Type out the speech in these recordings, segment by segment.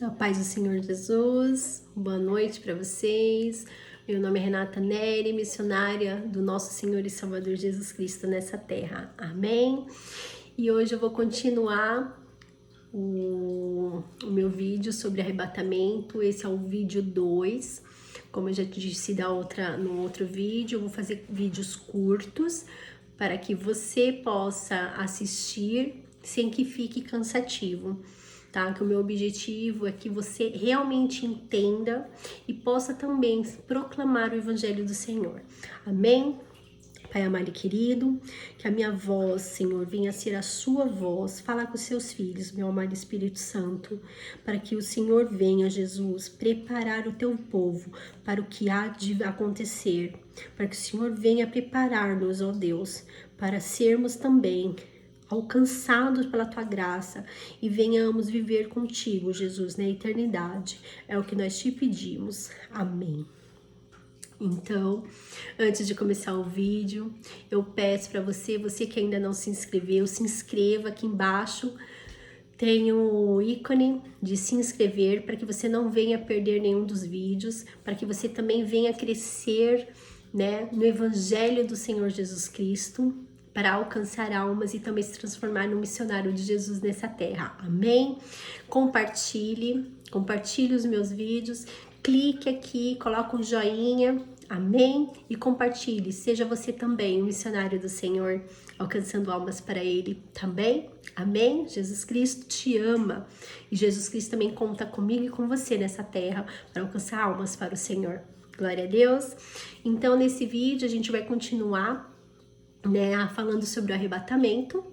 A paz do Senhor Jesus, boa noite para vocês. Meu nome é Renata Neri, missionária do nosso Senhor e Salvador Jesus Cristo nessa terra. Amém? E hoje eu vou continuar o meu vídeo sobre arrebatamento. Esse é o vídeo 2. Como eu já disse no outro vídeo, eu vou fazer vídeos curtos para que você possa assistir sem que fique cansativo. Tá? Que o meu objetivo é que você realmente entenda e possa também proclamar o Evangelho do Senhor. Amém? Pai amado e querido, que a minha voz, Senhor, venha ser a sua voz, falar com os seus filhos, meu amado Espírito Santo, para que o Senhor venha, Jesus, preparar o teu povo para o que há de acontecer, para que o Senhor venha preparar-nos, ó Deus, para sermos também alcançados pela tua graça e venhamos viver contigo, Jesus, na eternidade. É o que nós te pedimos. Amém. Então, antes de começar o vídeo, eu peço para você que ainda não se inscreveu, se inscreva aqui embaixo. Tem o ícone de se inscrever para que você não venha perder nenhum dos vídeos, para que você também venha crescer, né, no Evangelho do Senhor Jesus Cristo, para alcançar almas e também se transformar no missionário de Jesus nessa terra. Amém? Compartilhe os meus vídeos, clique aqui, coloca um joinha, amém? E compartilhe, seja você também um missionário do Senhor, alcançando almas para Ele também, amém? Jesus Cristo te ama e Jesus Cristo também conta comigo e com você nessa terra para alcançar almas para o Senhor. Glória a Deus! Então, nesse vídeo a gente vai continuar, né, falando sobre o arrebatamento,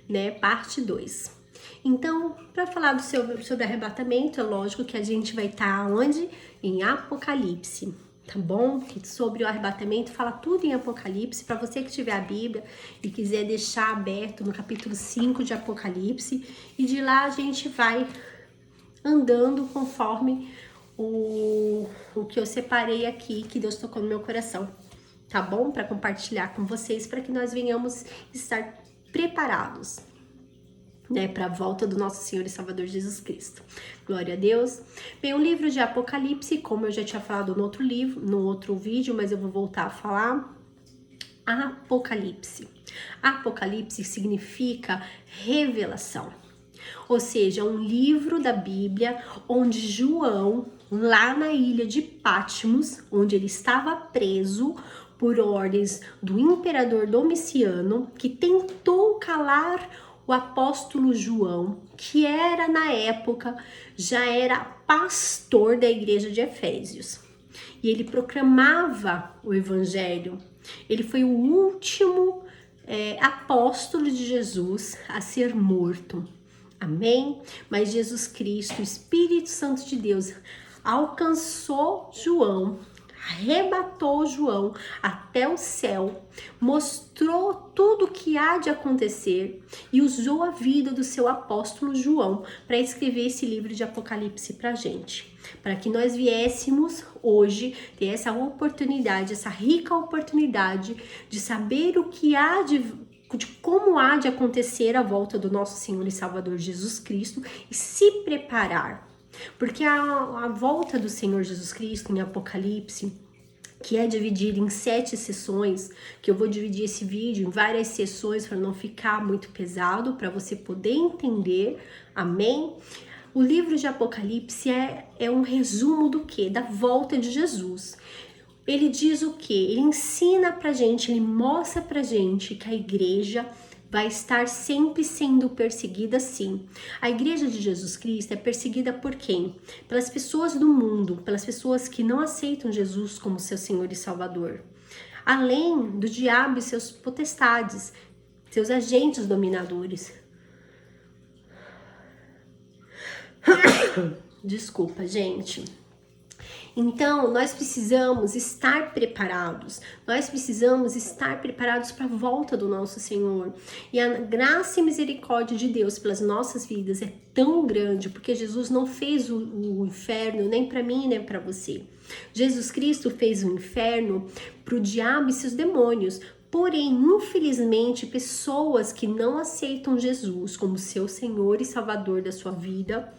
né, parte 2. Então, para falar sobre arrebatamento, é lógico que a gente vai estar onde? Em Apocalipse, tá bom? Sobre o arrebatamento, fala tudo em Apocalipse. Para você que tiver a Bíblia e quiser deixar aberto no capítulo 5 de Apocalipse, e de lá a gente vai andando conforme o que eu separei aqui, que Deus tocou no meu coração. Tá bom? Para compartilhar com vocês, para que nós venhamos estar preparados, né, para a volta do nosso Senhor e Salvador Jesus Cristo. Glória a Deus. Bem, o livro de Apocalipse, como eu já tinha falado no outro vídeo, mas eu vou voltar a falar. Apocalipse. Apocalipse significa revelação. Ou seja, um livro da Bíblia onde João, lá na ilha de Patmos, onde ele estava preso por ordens do imperador Domiciano, que tentou calar o apóstolo João, que era na época, já era pastor da igreja de Efésios. E ele proclamava o evangelho. Ele foi o último apóstolo de Jesus a ser morto. Amém? Mas Jesus Cristo, o Espírito Santo de Deus, alcançou João, arrebatou João até o céu, mostrou tudo o que há de acontecer e usou a vida do seu apóstolo João para escrever esse livro de Apocalipse para a gente, para que nós viéssemos hoje ter essa oportunidade, essa rica oportunidade de saber o que há de como há de acontecer a volta do nosso Senhor e Salvador Jesus Cristo e se preparar. Porque a volta do Senhor Jesus Cristo em Apocalipse, que é dividida em 7 sessões, que eu vou dividir esse vídeo em várias sessões para não ficar muito pesado, para você poder entender, amém? O livro de Apocalipse é um resumo do quê? Da volta de Jesus. Ele diz o quê? Ele ensina pra gente, ele mostra pra gente que a igreja vai estar sempre sendo perseguida, sim. A igreja de Jesus Cristo é perseguida por quem? Pelas pessoas do mundo, pelas pessoas que não aceitam Jesus como seu Senhor e Salvador. Além do diabo e seus potestades, seus agentes dominadores. Desculpa, gente. Então, nós precisamos estar preparados. Nós precisamos estar preparados para a volta do nosso Senhor. E a graça e misericórdia de Deus pelas nossas vidas é tão grande, porque Jesus não fez o inferno nem para mim, nem para você. Jesus Cristo fez o inferno para o diabo e seus demônios. Porém, infelizmente, pessoas que não aceitam Jesus como seu Senhor e Salvador da sua vida,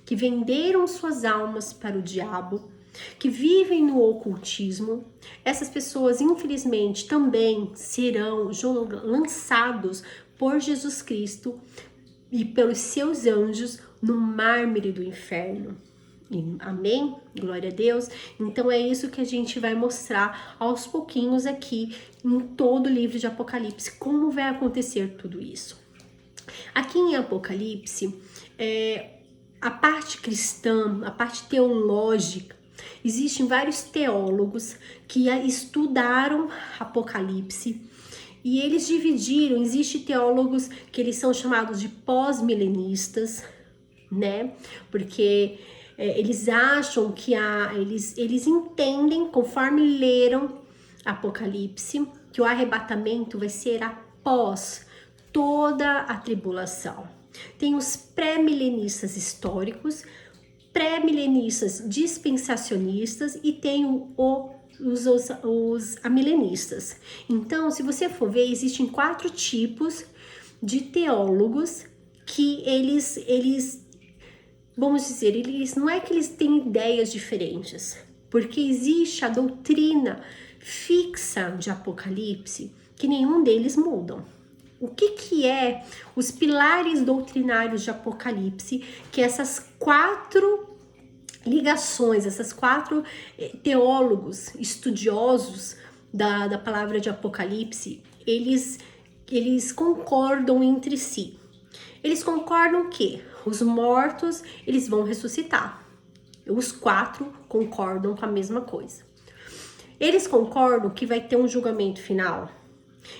que venderam suas almas para o diabo, que vivem no ocultismo. Essas pessoas, infelizmente, também serão lançados por Jesus Cristo e pelos seus anjos no mármore do inferno. Amém? Glória a Deus. Então é isso que a gente vai mostrar aos pouquinhos aqui em todo o livro de Apocalipse, como vai acontecer tudo isso. Aqui em Apocalipse, a parte cristã, a parte teológica, existem vários teólogos que estudaram Apocalipse e eles dividiram. Existem teólogos que eles são chamados de pós-milenistas, né? Porque eles acham que eles entendem, conforme leram Apocalipse, que o arrebatamento vai ser após toda a tribulação. Tem os pré-milenistas históricos, pré-milenistas dispensacionistas e tem os amilenistas. Então, se você for ver, existem 4 tipos de teólogos que eles vamos dizer, eles não é que eles têm ideias diferentes, porque existe a doutrina fixa de Apocalipse que nenhum deles mudam. O que é os pilares doutrinários de Apocalipse, que essas 4 ligações, essas 4 teólogos estudiosos da palavra de Apocalipse, eles concordam entre si. Eles concordam que os mortos, eles vão ressuscitar. Os 4 concordam com a mesma coisa. Eles concordam que vai ter um julgamento final.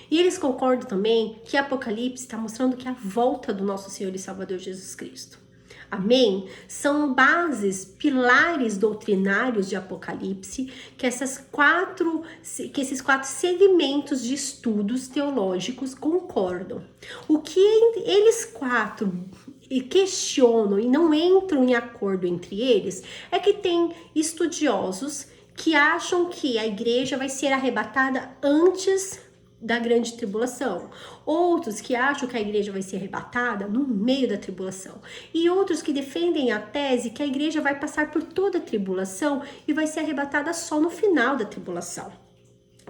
E eles concordam também que Apocalipse está mostrando que é a volta do nosso Senhor e Salvador Jesus Cristo. Amém? São bases, pilares doutrinários de Apocalipse que esses 4 segmentos de estudos teológicos concordam. O que eles 4 questionam e não entram em acordo entre eles é que tem estudiosos que acham que a igreja vai ser arrebatada antes da grande tribulação, outros que acham que a igreja vai ser arrebatada no meio da tribulação, e outros que defendem a tese que a igreja vai passar por toda a tribulação e vai ser arrebatada só no final da tribulação.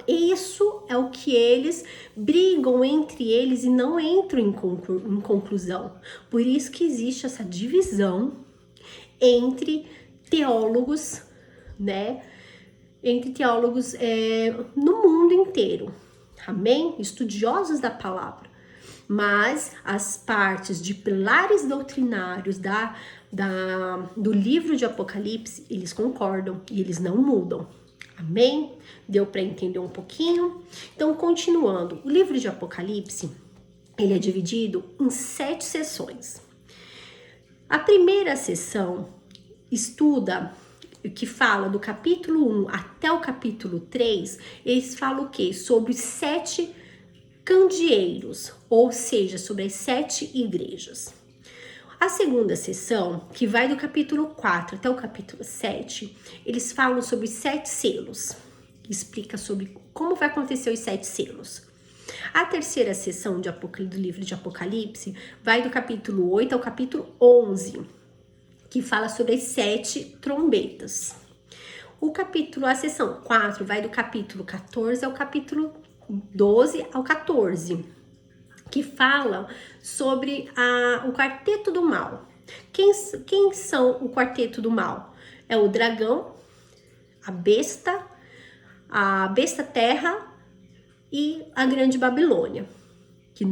Isso é o que eles brigam entre eles e não entram em conclusão. Por isso que existe essa divisão entre teólogos, né? Entre teólogos no mundo inteiro. Amém? Estudiosos da palavra. Mas as partes de pilares doutrinários do livro de Apocalipse, eles concordam e eles não mudam. Amém? Deu para entender um pouquinho? Então, continuando. O livro de Apocalipse, ele é dividido em 7 sessões. A primeira sessão estuda, que fala do capítulo 1 até o capítulo 3, eles falam o quê? Sobre os 7 candeeiros, ou seja, sobre as 7 igrejas. A segunda sessão, que vai do capítulo 4 até o capítulo 7, eles falam sobre os 7 selos. Explica sobre como vai acontecer os 7 selos. A terceira sessão do livro de Apocalipse vai do capítulo 8 ao capítulo 11, que fala sobre as 7 trombetas. A sessão 4 vai do capítulo 14 ao capítulo 12 ao 14, que fala sobre o quarteto do mal. Quem são o quarteto do mal? É o dragão, a besta terra e a grande Babilônia. Que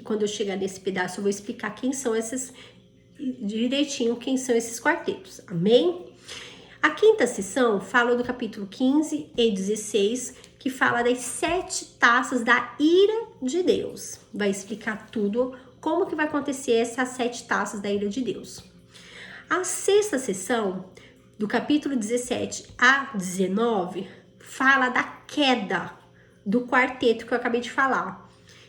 quando eu chegar nesse pedaço eu vou explicar quem são esses quartetos. Amém? A quinta sessão fala do capítulo 15 e 16, que fala das 7 taças da ira de Deus. Vai explicar tudo, como que vai acontecer essas 7 taças da ira de Deus. A sexta sessão, do capítulo 17 a 19, fala da queda do quarteto que eu acabei de falar.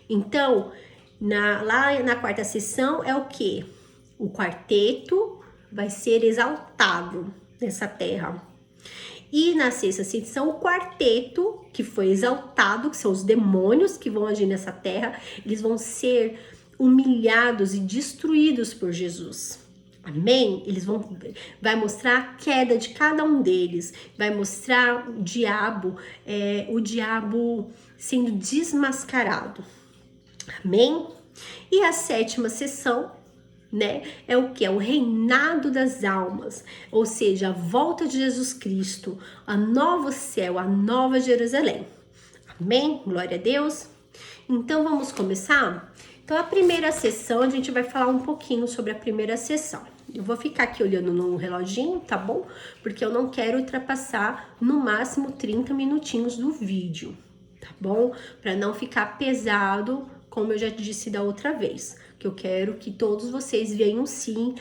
Então, lá na quarta sessão é o quê? O quarteto vai ser exaltado nessa terra. E na sexta sessão, o quarteto que foi exaltado, que são os demônios que vão agir nessa terra, eles vão ser humilhados e destruídos por Jesus. Amém? Vai mostrar a queda de cada um deles, vai mostrar o diabo sendo desmascarado. Amém? E a sétima sessão, né, é o que? É o reinado das almas, ou seja, a volta de Jesus Cristo, a novo céu, a nova Jerusalém. Amém? Glória a Deus. Então vamos começar? Então a primeira sessão, a gente vai falar um pouquinho sobre a primeira sessão. Eu vou ficar aqui olhando no reloginho, tá bom? Porque eu não quero ultrapassar no máximo 30 minutinhos do vídeo, tá bom? Para não ficar pesado, como eu já disse da outra vez. Que eu quero que todos vocês venham sim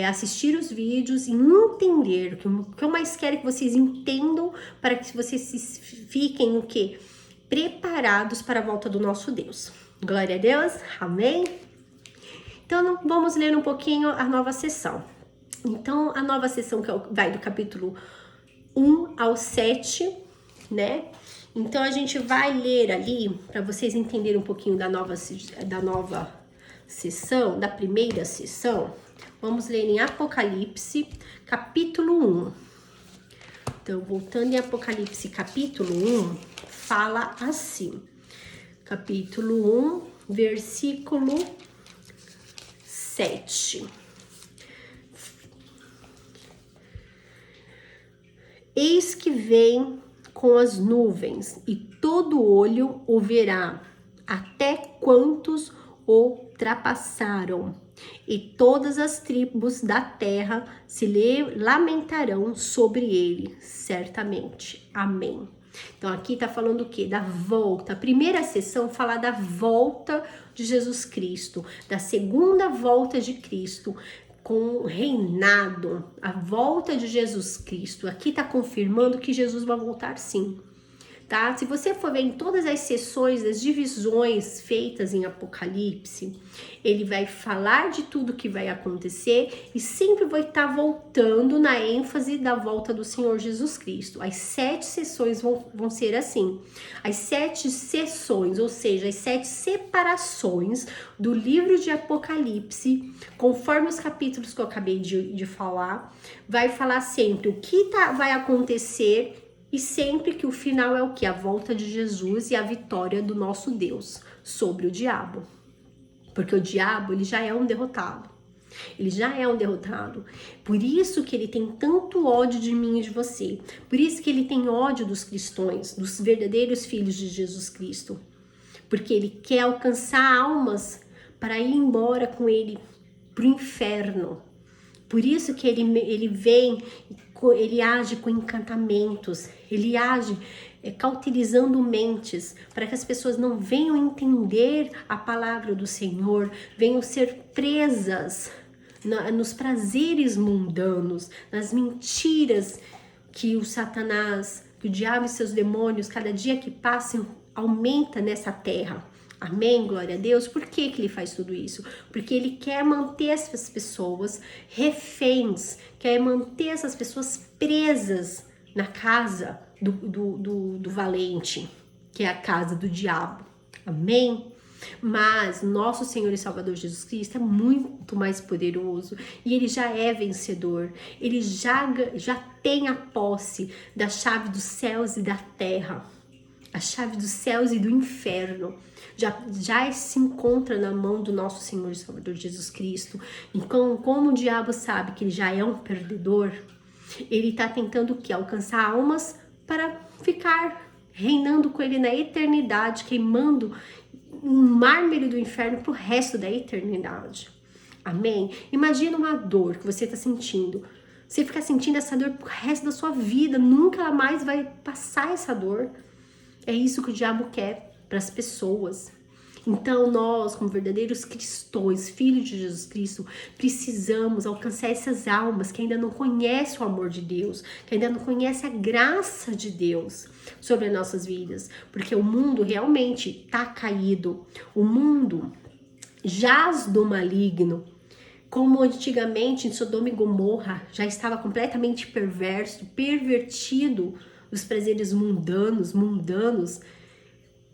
assistir os vídeos e entender. O que eu mais quero é que vocês entendam para que vocês fiquem o quê? Preparados para a volta do nosso Deus. Glória a Deus, amém? Então, vamos ler um pouquinho a nova sessão. Então, a nova sessão que vai do capítulo 1 ao 7, né? Então, a gente vai ler ali, para vocês entenderem um pouquinho da nova sessão, da primeira sessão. Vamos ler em Apocalipse, capítulo 1. Então, voltando em Apocalipse, capítulo 1, fala assim. Capítulo 1, versículo 7. Eis que vem com as nuvens, e todo olho o verá, até quantos o ultrapassaram, e todas as tribos da terra se lamentarão sobre ele, certamente. Amém. Então aqui tá falando o quê? Da volta. A primeira sessão fala da volta de Jesus Cristo, da segunda volta de Cristo, com o reinado, a volta de Jesus Cristo. Aqui tá confirmando que Jesus vai voltar sim. Tá? Se você for ver em todas as sessões, das divisões feitas em Apocalipse, ele vai falar de tudo que vai acontecer e sempre vai estar voltando na ênfase da volta do Senhor Jesus Cristo. As 7 sessões vão ser assim. As 7 sessões, ou seja, as 7 separações do livro de Apocalipse, conforme os capítulos que eu acabei de falar, vai falar sempre o que vai acontecer. E sempre que o final é o que? A volta de Jesus e a vitória do nosso Deus sobre o diabo. Porque o diabo, ele já é um derrotado. Ele já é um derrotado. Por isso que ele tem tanto ódio de mim e de você. Por isso que ele tem ódio dos cristãos, dos verdadeiros filhos de Jesus Cristo. Porque ele quer alcançar almas para ir embora com ele para o inferno. Por isso que ele vem, ele age com encantamentos, ele age cauterizando mentes, para que as pessoas não venham entender a palavra do Senhor, venham ser presas nos prazeres mundanos, nas mentiras que o Satanás, que o diabo e seus demônios, cada dia que passam, aumenta nessa terra. Amém? Glória a Deus. Por que ele faz tudo isso? Porque ele quer manter essas pessoas reféns, quer manter essas pessoas presas na casa do valente, que é a casa do diabo. Amém? Mas nosso Senhor e Salvador Jesus Cristo é muito mais poderoso e ele já é vencedor. Ele já tem a posse da chave dos céus e da terra. A chave dos céus e do inferno já se encontra na mão do nosso Senhor e Salvador Jesus Cristo. Então, como o diabo sabe que ele já é um perdedor, ele está tentando o quê? Alcançar almas para ficar reinando com ele na eternidade, queimando um mármore do inferno para o resto da eternidade. Amém? Imagina uma dor que você está sentindo. Você fica sentindo essa dor pro resto da sua vida, nunca mais vai passar essa dor. É isso que o diabo quer para as pessoas. Então nós, como verdadeiros cristãos, filhos de Jesus Cristo, precisamos alcançar essas almas que ainda não conhecem o amor de Deus, que ainda não conhecem a graça de Deus sobre as nossas vidas. Porque o mundo realmente está caído. O mundo jaz do maligno. Como antigamente em Sodoma e Gomorra já estava completamente perverso, pervertido dos prazeres mundanos,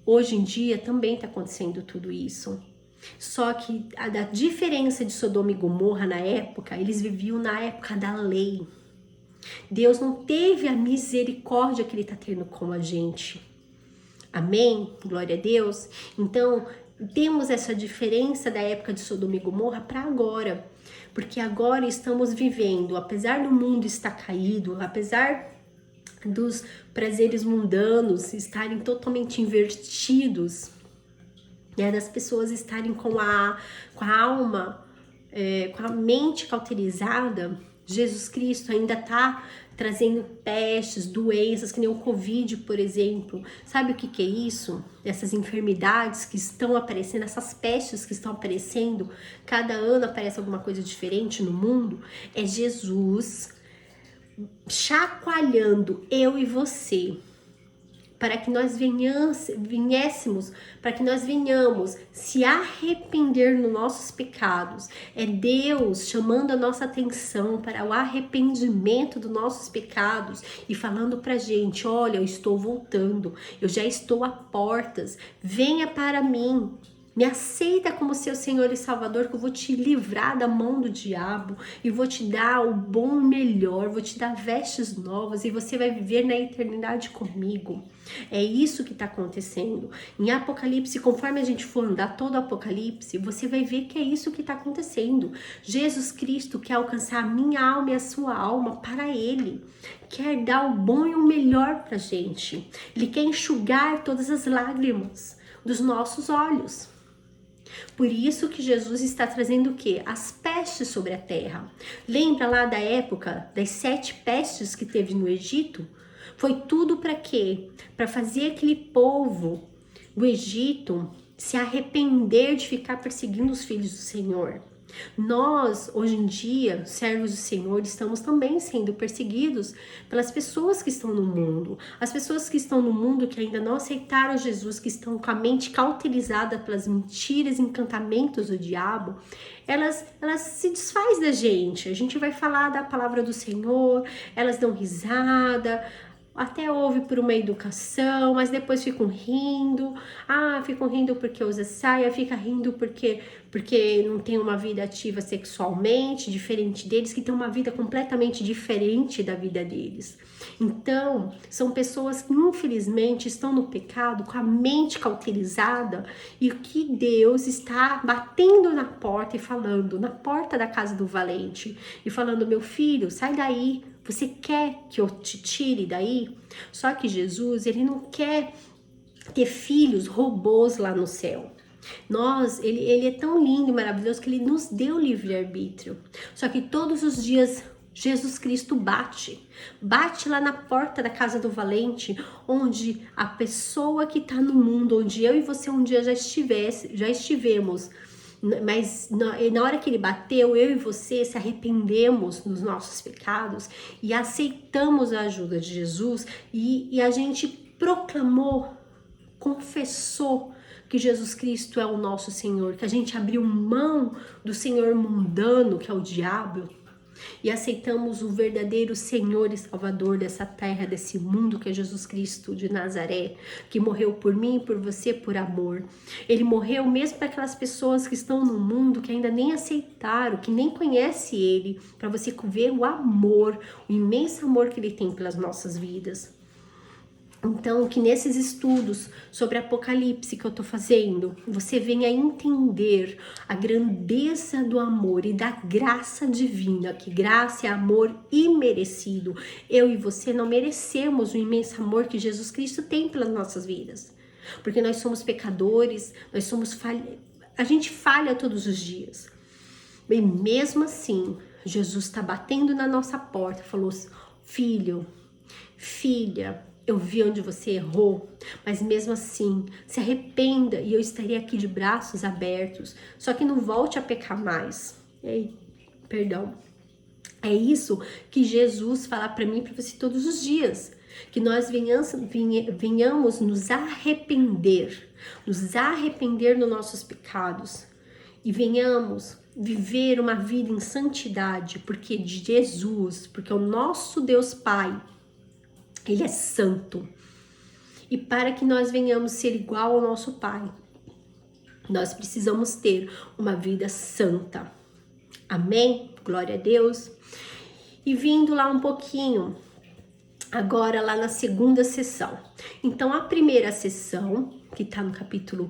hoje em dia também está acontecendo tudo isso. Só que a diferença de Sodoma e Gomorra na época, eles viviam na época da lei. Deus não teve a misericórdia que Ele está tendo com a gente. Amém? Glória a Deus. Então, temos essa diferença da época de Sodoma e Gomorra para agora. Porque agora estamos vivendo, apesar do mundo estar caído, apesar dos prazeres mundanos estarem totalmente invertidos, né, das pessoas estarem com a alma, com a mente cauterizada, Jesus Cristo ainda está trazendo pestes, doenças, que nem o Covid, por exemplo. Sabe o que que é isso? Essas enfermidades que estão aparecendo, essas pestes que estão aparecendo, cada ano aparece alguma coisa diferente no mundo. É Jesus chacoalhando eu e você, para que nós venhamos se arrepender nos nossos pecados. É Deus chamando a nossa atenção para o arrependimento dos nossos pecados e falando pra gente: olha, eu estou voltando, eu já estou a portas, venha para mim. Me aceita como seu Senhor e Salvador, que eu vou te livrar da mão do diabo e vou te dar o bom e o melhor, vou te dar vestes novas e você vai viver na eternidade comigo. É isso que está acontecendo. Em Apocalipse, conforme a gente for andar todo o Apocalipse, você vai ver que é isso que está acontecendo. Jesus Cristo quer alcançar a minha alma e a sua alma para Ele. Quer dar o bom e o melhor para a gente. Ele quer enxugar todas as lágrimas dos nossos olhos. Por isso que Jesus está trazendo o quê? As pestes sobre a terra. Lembra lá da época das 7 pestes que teve no Egito? Foi tudo para quê? Para fazer aquele povo do Egito se arrepender de ficar perseguindo os filhos do Senhor. Nós, hoje em dia, servos do Senhor, estamos também sendo perseguidos pelas pessoas que estão no mundo. As pessoas que estão no mundo que ainda não aceitaram Jesus, que estão com a mente cauterizada pelas mentiras e encantamentos do diabo, elas se desfazem da gente. A gente vai falar da palavra do Senhor, elas dão risada, até ouve por uma educação, mas depois ficam rindo. Ficam rindo porque usa saia, fica rindo porque não tem uma vida ativa sexualmente, diferente deles, que tem uma vida completamente diferente da vida deles. Então, são pessoas que infelizmente estão no pecado com a mente cauterizada e que Deus está batendo na porta e falando, na porta da casa do valente, e falando: meu filho, sai daí. Você quer que eu te tire daí? Só que Jesus, ele não quer ter filhos robôs lá no céu. Ele é tão lindo e maravilhoso que ele nos deu livre-arbítrio. Só que todos os dias Jesus Cristo bate lá na porta da casa do valente, onde a pessoa que está no mundo, onde eu e você um dia já estivemos, mas na hora que ele bateu, eu e você se arrependemos dos nossos pecados e aceitamos a ajuda de Jesus e a gente proclamou, confessou que Jesus Cristo é o nosso Senhor, que a gente abriu mão do Senhor mundano, que é o diabo, e aceitamos o verdadeiro Senhor e Salvador dessa terra, desse mundo, que é Jesus Cristo de Nazaré, que morreu por mim e por você por amor. Ele morreu mesmo para aquelas pessoas que estão no mundo, que ainda nem aceitaram, que nem conhecem Ele, para você ver o amor, o imenso amor que Ele tem pelas nossas vidas. Então, que nesses estudos sobre Apocalipse que eu tô fazendo, você venha entender a grandeza do amor e da graça divina, que graça é amor imerecido. Eu e você não merecemos o imenso amor que Jesus Cristo tem pelas nossas vidas. Porque nós somos pecadores, a gente falha todos os dias. E mesmo assim, Jesus está batendo na nossa porta e falou: filho, filha, eu vi onde você errou, mas mesmo assim, se arrependa e eu estarei aqui de braços abertos. Só que não volte a pecar mais. Perdão. É isso que Jesus fala para mim e para você todos os dias. Que nós venhamos nos arrepender dos nossos pecados e venhamos viver uma vida em santidade, porque Jesus, porque o nosso Deus Pai, Ele é santo. E para que nós venhamos ser igual ao nosso Pai, Nós precisamos ter uma vida santa. Amém? Glória a Deus. E vindo lá um pouquinho, agora lá na segunda sessão. Então, a primeira sessão, que está no capítulo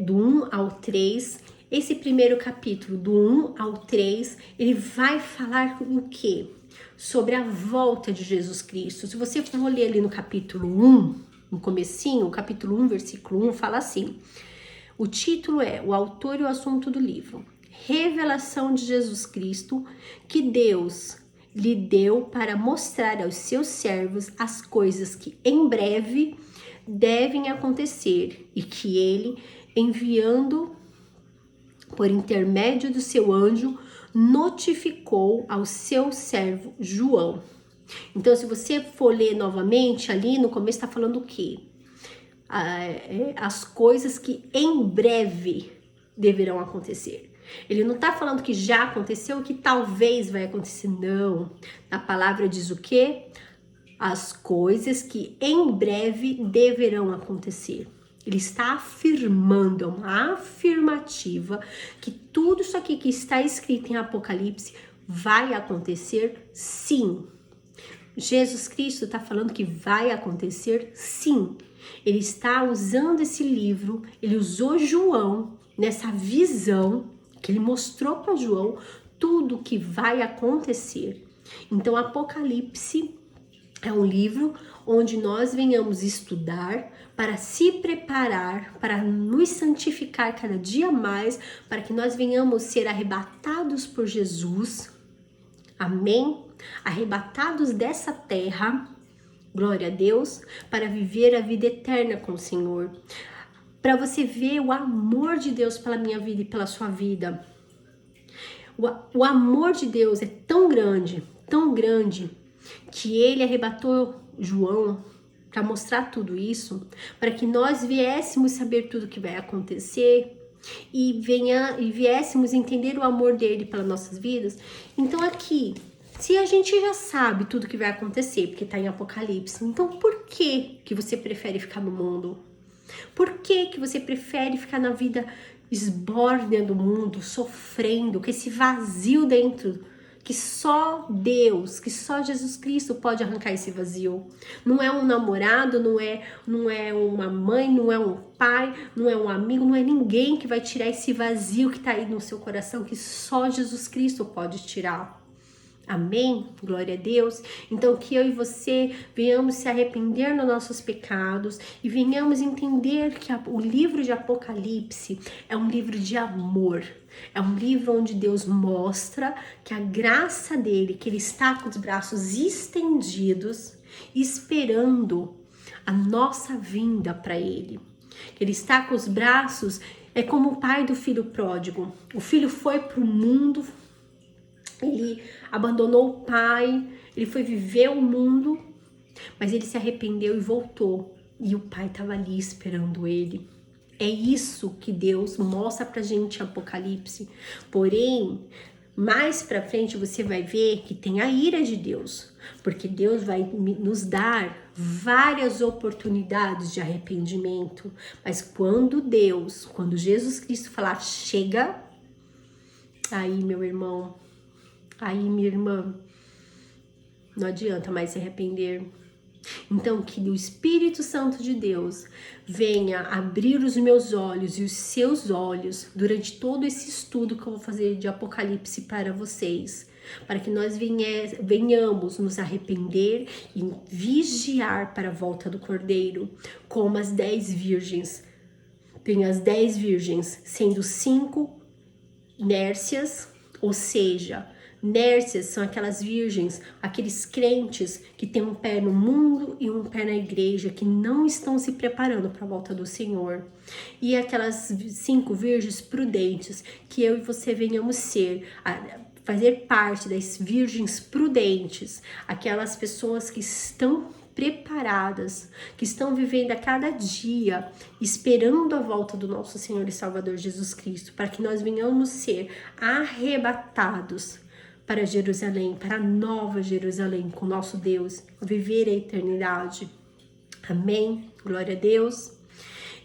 do 1 ao 3, esse primeiro capítulo, do 1 ao 3, ele vai falar o quê? Sobre a volta de Jesus Cristo. Se você for ler ali no capítulo 1, no comecinho, o capítulo 1, versículo 1, fala assim. O título é o autor e o assunto do livro. Revelação de Jesus Cristo, que Deus lhe deu para mostrar aos seus servos as coisas que em breve devem acontecer e que ele, enviando por intermédio do seu anjo, notificou ao seu servo João. Então, se você for ler novamente, ali no começo está falando o quê? As coisas que em breve deverão acontecer. Ele não está falando que já aconteceu, que talvez vai acontecer, não. A palavra diz o quê? As coisas que em breve deverão acontecer. Ele está afirmando, é uma afirmativa, que tudo isso aqui que está escrito em Apocalipse vai acontecer sim. Jesus Cristo está falando que vai acontecer sim. Ele está usando esse livro, ele usou João nessa visão que ele mostrou para João tudo que vai acontecer. Então, Apocalipse é um livro onde nós venhamos estudar para se preparar, para nos santificar cada dia mais, para que nós venhamos ser arrebatados por Jesus. Amém? Arrebatados dessa terra, glória a Deus, para viver a vida eterna com o Senhor. Para você ver o amor de Deus pela minha vida e pela sua vida. O amor de Deus é tão grande, que ele arrebatou João para mostrar tudo isso, para que nós viéssemos saber tudo que vai acontecer e viéssemos entender o amor dele pelas nossas vidas. Então aqui, se a gente já sabe tudo que vai acontecer, porque está em Apocalipse, então por que você prefere ficar no mundo? Por que você prefere ficar na vida esbórnia do mundo, sofrendo, com esse vazio dentro, que só Deus, que só Jesus Cristo pode arrancar esse vazio? Não é um namorado, não é uma mãe, não é um pai, não é um amigo, não é ninguém que vai tirar esse vazio que está aí no seu coração, que só Jesus Cristo pode tirar. Amém? Glória a Deus. Então que eu e você venhamos se arrepender dos nossos pecados e venhamos entender que o livro de Apocalipse é um livro de amor. É um livro onde Deus mostra que a graça dele, que ele está com os braços estendidos, esperando a nossa vinda para ele. Ele está com os braços, é como o pai do filho pródigo. O filho foi para o mundo, ele abandonou o pai, ele foi viver o mundo, mas ele se arrependeu e voltou. E o pai estava ali esperando ele. É isso que Deus mostra pra gente em Apocalipse. Porém, mais pra frente você vai ver que tem a ira de Deus, porque Deus vai nos dar várias oportunidades de arrependimento. Mas quando Jesus Cristo falar chega, aí meu irmão, aí minha irmã, não adianta mais se arrepender. Então que o Espírito Santo de Deus venha abrir os meus olhos e os seus olhos durante todo esse estudo que eu vou fazer de Apocalipse para vocês, para que nós venhamos nos arrepender e vigiar para a volta do Cordeiro, como as 10 virgens. Tem as 10 virgens, sendo 5 nércias, ou seja, nércias são aquelas virgens, aqueles crentes que têm um pé no mundo e um pé na igreja, que não estão se preparando para a volta do Senhor. E aquelas 5 virgens prudentes, que eu e você venhamos fazer parte das virgens prudentes, aquelas pessoas que estão preparadas, que estão vivendo a cada dia, esperando a volta do nosso Senhor e Salvador Jesus Cristo, para que nós venhamos ser arrebatados para Jerusalém, para a nova Jerusalém, com nosso Deus, viver a eternidade. Amém? Glória a Deus.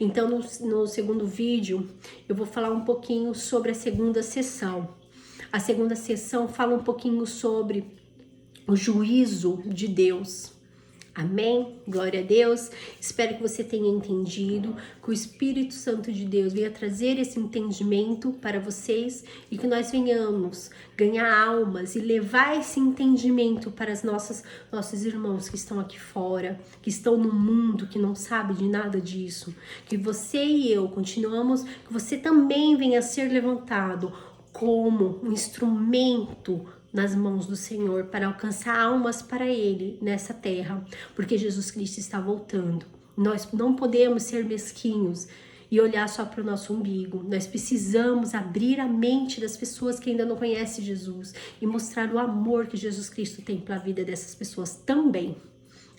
Então, no segundo vídeo, eu vou falar um pouquinho sobre a segunda sessão. A segunda sessão fala um pouquinho sobre o juízo de Deus. Amém? Glória a Deus. Espero que você tenha entendido, que o Espírito Santo de Deus venha trazer esse entendimento para vocês e que nós venhamos ganhar almas e levar esse entendimento para os nossos irmãos que estão aqui fora, que estão no mundo, que não sabem de nada disso. Que você e eu continuamos, que você também venha ser levantado como um instrumento nas mãos do Senhor para alcançar almas para Ele nessa terra, porque Jesus Cristo está voltando. Nós não podemos ser mesquinhos e olhar só para o nosso umbigo. Nós precisamos abrir a mente das pessoas que ainda não conhecem Jesus e mostrar o amor que Jesus Cristo tem para a vida dessas pessoas também.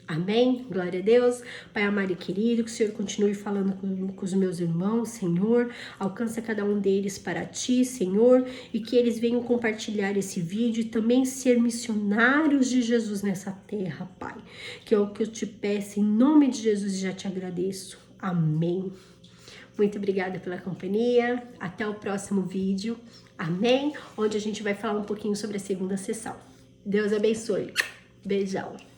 Amém? Glória a Deus. Pai amado e querido, que o Senhor continue falando com os meus irmãos, Senhor. Alcança cada um deles para Ti, Senhor, e que eles venham compartilhar esse vídeo e também ser missionários de Jesus nessa terra, Pai. Que é o que eu te peço em nome de Jesus e já te agradeço. Amém. Muito obrigada pela companhia. Até o próximo vídeo. Amém? Onde a gente vai falar um pouquinho sobre a segunda sessão. Deus abençoe. Beijão.